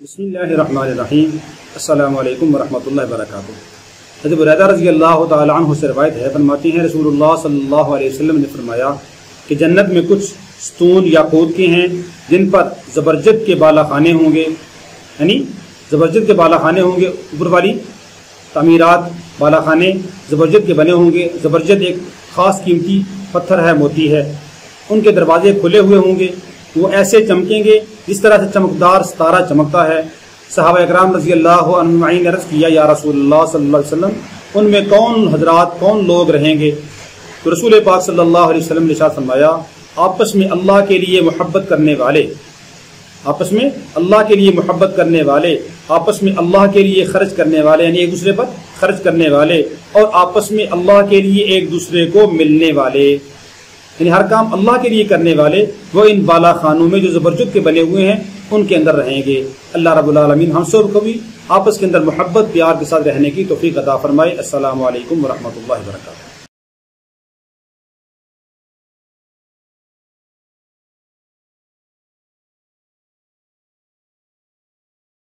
بسم اللہ الرحمن الرحیم۔ السلام علیکم ورحمۃ اللہ وبرکاتہ۔ حضرت ابو رضی اللہ تعالیٰ عنہ سے روایت ہے، فرماتے ہیں رسول اللہ صلی اللہ علیہ وسلم نے فرمایا کہ جنت میں کچھ ستون یاقوت کے ہیں جن پر زبرجد کے بالا خانے ہوں گے، یعنی زبرجد کے بالا خانے ہوں گے، اوپر والی تعمیرات بالا خانے زبرجد کے بنے ہوں گے۔ زبرجد ایک خاص قیمتی پتھر ہے، موتی ہے۔ ان کے دروازے کھلے ہوئے ہوں گے، وہ ایسے چمکیں گے جس طرح سے چمکدار ستارہ چمکتا ہے۔ صحابہ اکرام رضی اللہ عنہ نے عرض کیا، یا رسول اللہ صلی اللہ علیہ وسلم، ان میں کون حضرات، کون لوگ رہیں گے؟ تو رسول پاک صلی اللہ علیہ وسلم نے ارشاد فرمایا، آپس میں اللہ کے لیے محبت کرنے والے، آپس میں اللہ کے لیے محبت کرنے والے، آپس میں اللہ کے لیے خرچ کرنے والے، یعنی ایک دوسرے پر خرچ کرنے والے، اور آپس میں اللہ کے لیے ایک دوسرے کو ملنے والے، یعنی ہر کام اللہ کے لیے کرنے والے، وہ ان بالا خانوں میں جو زبرجد کے بنے ہوئے ہیں ان کے اندر رہیں گے۔ اللہ رب العالمین ہم سب کو بھی آپس کے اندر محبت پیار کے ساتھ رہنے کی توفیق عطا فرمائے۔ السلام علیکم ورحمۃ اللہ وبرکاتہ۔